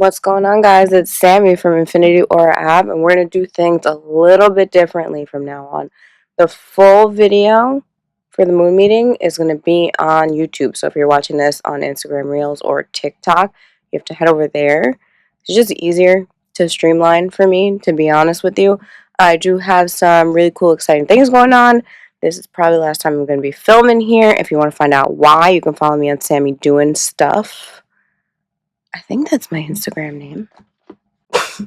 What's going on, guys? It's Sammy from Infinity Aura app, and we're going to do things a little bit differently from now on. The full video for the moon meeting is going to be on YouTube. So if you're watching this on Instagram Reels or TikTok, you have to head over there. It's just easier to streamline for me, to be honest with you. I do have some really cool, exciting things going on. This is probably the last time I'm going to be filming here. If you want to find out why, you can follow me on Sammy Doing Stuff. I think that's my Instagram name.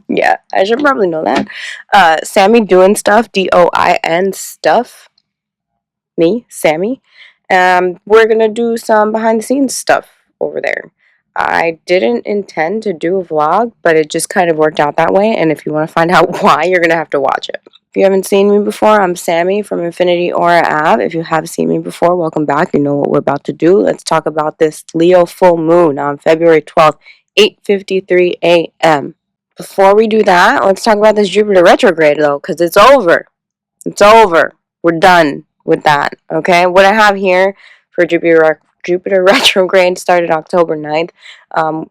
Yeah, I should probably know that. Sammy Doing Stuff, DOIN stuff. Me, Sammy. We're gonna do some behind the scenes stuff over there. I didn't intend to do a vlog, but it just kind of worked out that way. And if you want to find out why, you're gonna have to watch it. If you haven't seen me before, I'm Sammy from Infinity Aura app. If you have seen me before, welcome back. You know what we're about to do. Let's talk about this Leo full moon on February 12th, 8:53 a.m. Before we do that, let's talk about this Jupiter retrograde, though, because it's over. It's over. We're done with that, okay? What I have here for Jupiter retrograde started October 9th.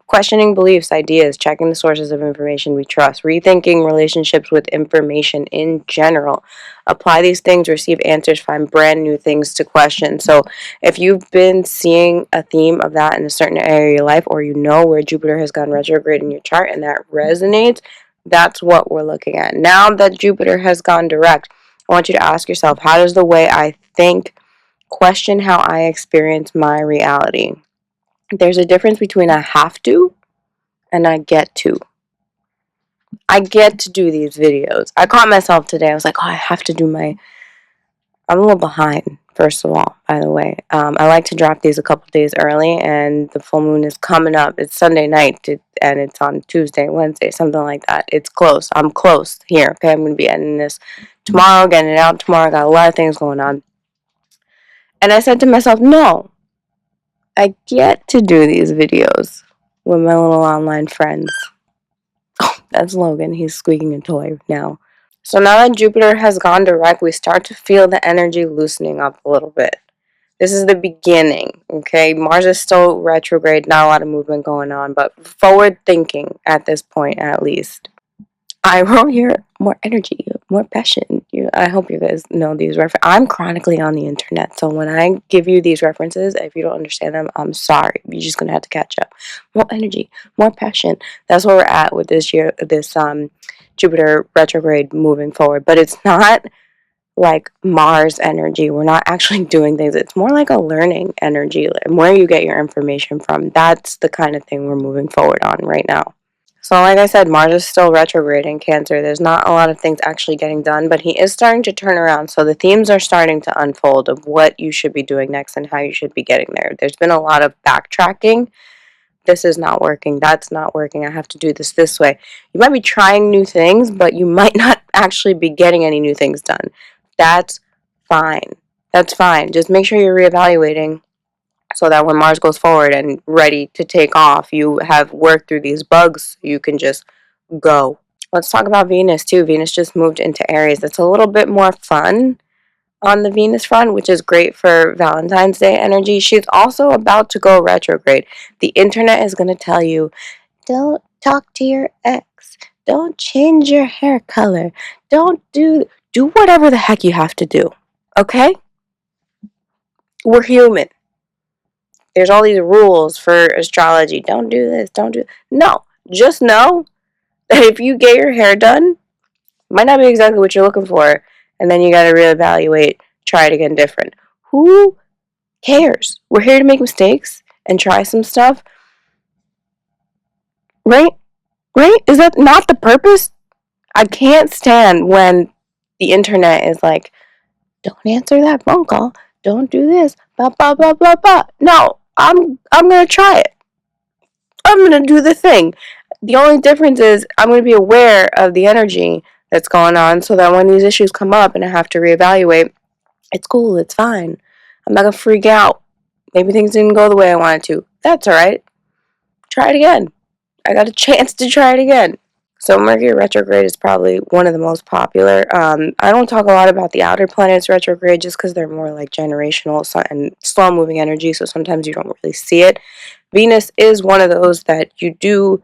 Questioning beliefs, ideas, checking the sources of information we trust, rethinking relationships with information in general. Apply these things, receive answers, find brand new things to question. So if you've been seeing a theme of that in a certain area of your life, or you know where Jupiter has gone retrograde in your chart and that resonates, that's what we're looking at. Now that Jupiter has gone direct, I want you to ask yourself, how does the way I think question how I experience my reality? There's a difference between I have to and I get to. I get to do these videos. I caught myself today. I was like, oh, I have to do my... I'm a little behind, first of all, by the way. I like to drop these a couple days early, and the full moon is coming up. It's Sunday night, and it's on Tuesday, Wednesday, something like that. It's close. I'm close here, okay? I'm going to be editing this tomorrow, getting it out tomorrow. I got a lot of things going on. And I said to myself, no, I get to do these videos with my little online friends. Oh, that's Logan. He's squeaking a toy now. So now that Jupiter has gone direct, we start to feel the energy loosening up a little bit. This is the beginning, okay? Mars is still retrograde, not a lot of movement going on, but forward thinking at this point, at least. I wrote here more energy, more passion. I hope you guys know these references. I'm chronically on the internet, so when I give you these references, if you don't understand them, I'm sorry. You're just gonna have to catch up. More energy, more passion. That's where we're at with this year, this Jupiter retrograde moving forward. But it's not like Mars energy. We're not actually doing things. It's more like a learning energy, and where you get your information from. That's the kind of thing we're moving forward on right now. So like I said, Mars is still retrograde in Cancer. There's not a lot of things actually getting done, but he is starting to turn around. So the themes are starting to unfold of what you should be doing next and how you should be getting there. There's been a lot of backtracking. This is not working. That's not working. I have to do this way. You might be trying new things, but you might not actually be getting any new things done. That's fine. That's fine. Just make sure you're reevaluating, so that when Mars goes forward and ready to take off, you have worked through these bugs, you can just go. Let's talk about Venus too. Venus just moved into Aries. That's a little bit more fun on the Venus front, which is great for Valentine's Day energy. She's also about to go retrograde. The internet is going to tell you, don't talk to your ex. Don't change your hair color. Don't do whatever the heck you have to do. Okay? We're human. There's all these rules for astrology. Don't do this. Don't do... No. Just know that if you get your hair done, might not be exactly what you're looking for, and then you got to reevaluate, try it again different. Who cares? We're here to make mistakes and try some stuff. Right? Right? Is that not the purpose? I can't stand when the internet is like, don't answer that phone call. Don't do this. Blah, blah, blah, blah, blah. No. I'm going to try it. I'm going to do the thing. The only difference is I'm going to be aware of the energy that's going on, so that when these issues come up and I have to reevaluate, it's cool. It's fine. I'm not going to freak out. Maybe things didn't go the way I wanted to. That's all right. Try it again. I got a chance to try it again. So Mercury retrograde is probably one of the most popular. I don't talk a lot about the outer planets retrograde just because they're more like generational and slow-moving energy, so sometimes you don't really see it. Venus is one of those that you do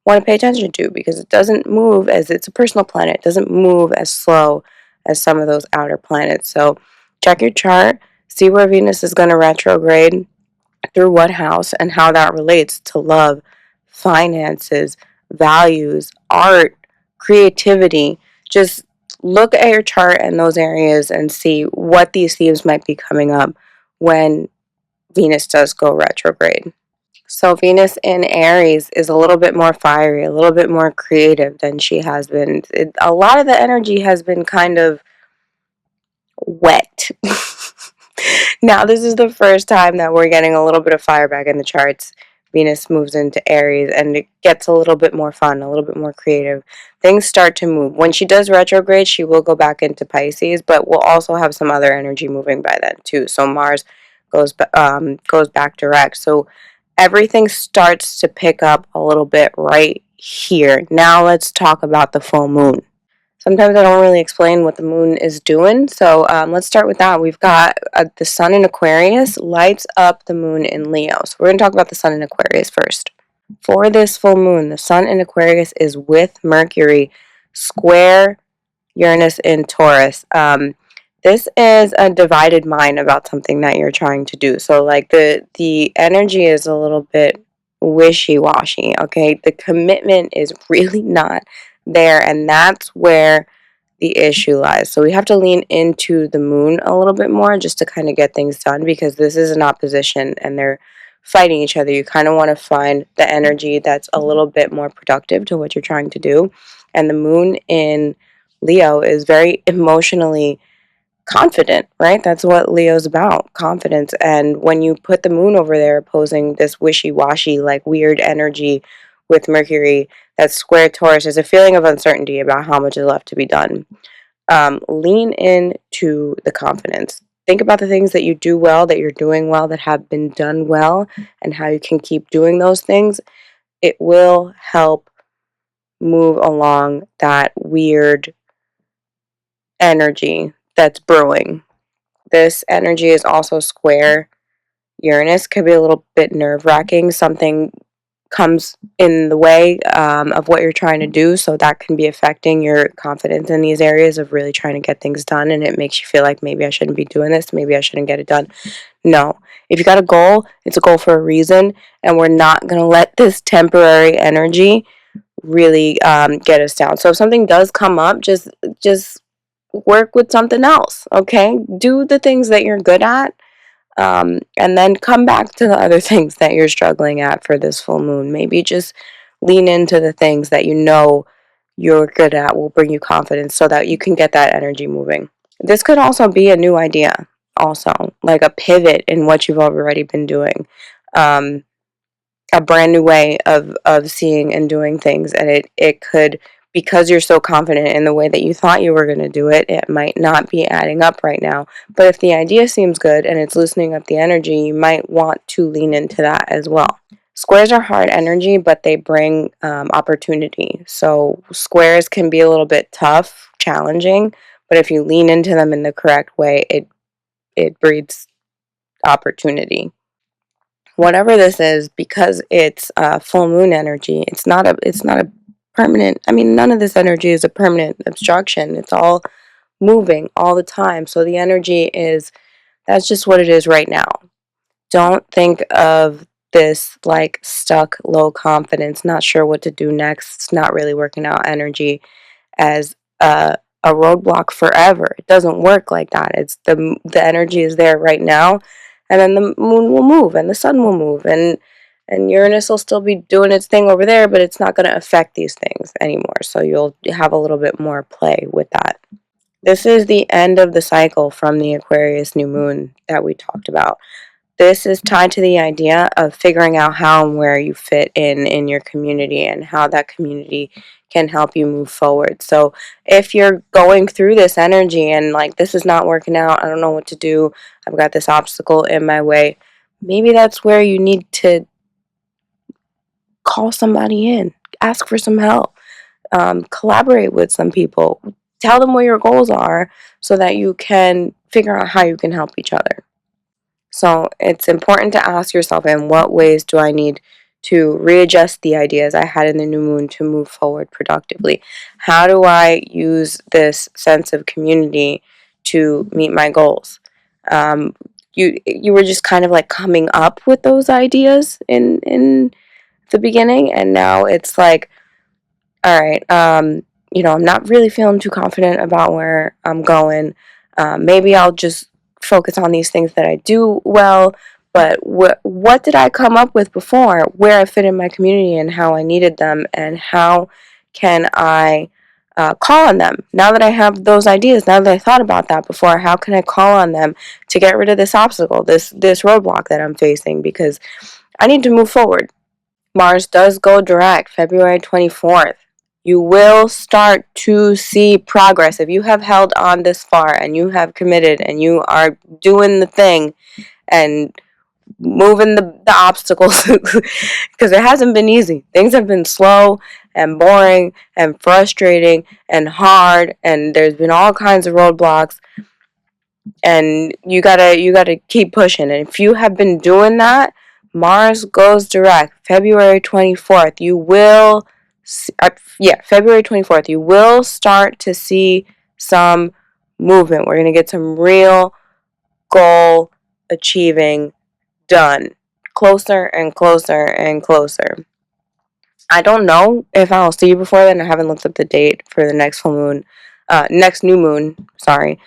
want to pay attention to, because it doesn't move as, it's a personal planet. It doesn't move as slow as some of those outer planets. So check your chart, see where Venus is going to retrograde, through what house, and how that relates to love, finances, values, art, creativity. Just look at your chart in those areas and see what these themes might be coming up when Venus does go retrograde. So Venus in Aries is a little bit more fiery, a little bit more creative than she has been. A lot of the energy has been kind of wet. Now, this is the first time that we're getting a little bit of fire back in the charts. Venus moves into Aries and it gets a little bit more fun, a little bit more creative. Things start to move. When she does retrograde, she will go back into Pisces, but we'll also have some other energy moving by then too. So Mars goes back direct. So everything starts to pick up a little bit right here. Now let's talk about the full moon. Sometimes I don't really explain what the moon is doing, so let's start with that. We've got the sun in Aquarius lights up the moon in Leo. So we're going to talk about the sun in Aquarius first. For this full moon, the sun in Aquarius is with Mercury, square Uranus in Taurus. This is a divided mind about something that you're trying to do. So like the energy is a little bit wishy-washy, okay? The commitment is really not there, and that's where the issue lies. So we have to lean into the moon a little bit more just to kind of get things done, because this is an opposition and they're fighting each other. You kind of want to find the energy that's a little bit more productive to what you're trying to do. And the moon in Leo is very emotionally confident, right? That's what Leo's about, confidence. And when you put the moon over there opposing this wishy-washy, like weird energy with Mercury that's square Taurus, there's a feeling of uncertainty about how much is left to be done. Lean into the confidence. Think about the things that you do well, that you're doing well, that have been done well, and how you can keep doing those things. It will help move along that weird energy that's brewing. This energy is also square Uranus. Could be a little bit nerve-wracking. Something comes in the way of what you're trying to do, so that can be affecting your confidence in these areas of really trying to get things done, and it makes you feel like maybe I shouldn't be doing this, maybe I shouldn't get it done. No. If you got a goal, it's a goal for a reason, and we're not going to let this temporary energy really get us down. So if something does come up, just work with something else, okay? Do the things that you're good at, and then come back to the other things that you're struggling at for this full moon. Maybe just lean into the things that you know you're good at, will bring you confidence so that you can get that energy moving. This could also be a new idea, also, like a pivot in what you've already been doing. Um, a brand new way of seeing and doing things, and it could, because you're so confident in the way that you thought you were going to do it, it might not be adding up right now. But if the idea seems good and it's loosening up the energy, you might want to lean into that as well. Squares are hard energy, but they bring opportunity. So squares can be a little bit tough, challenging, but if you lean into them in the correct way, it breeds opportunity. Whatever this is, because it's full moon energy, it's not a permanent, I mean, none of this energy is a permanent obstruction. It's all moving all the time. So the energy is, that's just what it is right now. Don't think of this like stuck, low confidence, not sure what to do next, it's not really working out energy as a roadblock forever. It doesn't work like that. It's the energy is there right now, and then the moon will move and the sun will move, and Uranus will still be doing its thing over there, but it's not going to affect these things anymore. So you'll have a little bit more play with that. This is the end of the cycle from the Aquarius new moon that we talked about. This is tied to the idea of figuring out how and where you fit in your community, and how that community can help you move forward. So if you're going through this energy and like, this is not working out, I don't know what to do, I've got this obstacle in my way, maybe that's where you need to call somebody in, ask for some help, collaborate with some people, tell them what your goals are so that you can figure out how you can help each other. So it's important to ask yourself, in what ways do I need to readjust the ideas I had in the new moon to move forward productively? How do I use this sense of community to meet my goals? You were just kind of like coming up with those ideas in the beginning, and now it's like, all right, I'm not really feeling too confident about where I'm going. Maybe I'll just focus on these things that I do well. But what did I come up with before? Where I fit in my community and how I needed them, and how can I call on them now that I have those ideas? Now that I thought about that before, how can I call on them to get rid of this obstacle, this roadblock that I'm facing? Because I need to move forward. Mars does go direct February 24th. You will start to see progress. If you have held on this far and you have committed and you are doing the thing and moving the obstacles, because it hasn't been easy. Things have been slow and boring and frustrating and hard, and there's been all kinds of roadblocks, and you gotta keep pushing. And if you have been doing that, Mars goes direct February 24th. You will February 24th, you will start to see some movement. We're going to get some real goal achieving done. Closer and closer and closer. I don't know if I'll see you before then. I haven't looked up the date for the next full moon, next new moon. Sorry.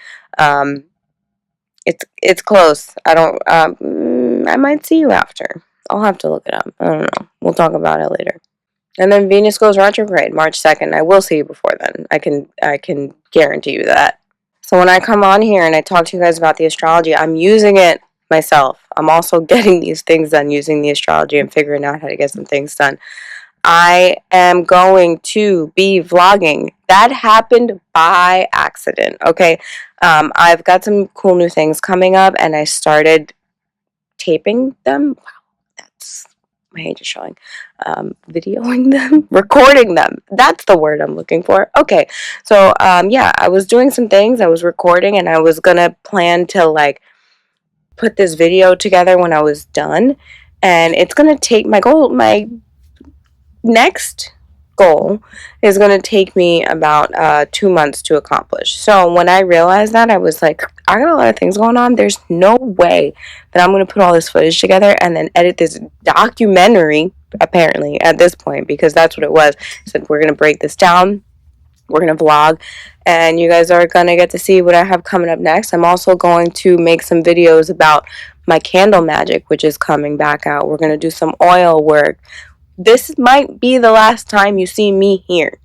It's close. I might see you after. I'll have to look it up. I don't know. We'll talk about it later. And then Venus goes retrograde March 2nd. I will see you before then. I can guarantee you that. So when I come on here and I talk to you guys about the astrology, I'm using it myself. I'm also getting these things done using the astrology and figuring out how to get some things done. I am going to be vlogging. That happened by accident, okay? I've got some cool new things coming up, and I started taping them. Wow, that's my age is showing. Videoing them, recording them. That's the word I'm looking for. Okay, so I was doing some things. I was recording, and I was gonna plan to like put this video together when I was done, and it's gonna take my next goal is going to take me about 2 months to accomplish. So when I realized that, I was like, I got a lot of things going on. There's no way that I'm going to put all this footage together and then edit this documentary, apparently, at this point, because that's what it was. I said, we're going to break this down. We're going to vlog, and you guys are going to get to see what I have coming up next. I'm also going to make some videos about my candle magic, which is coming back out. We're going to do some oil work. This might be the last time you see me here.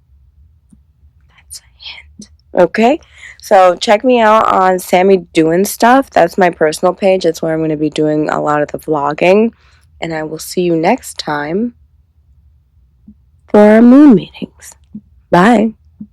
That's a hint. Okay? So check me out on Sammy Doing Stuff. That's my personal page. That's where I'm going to be doing a lot of the vlogging. And I will see you next time for our moon meetings. Bye.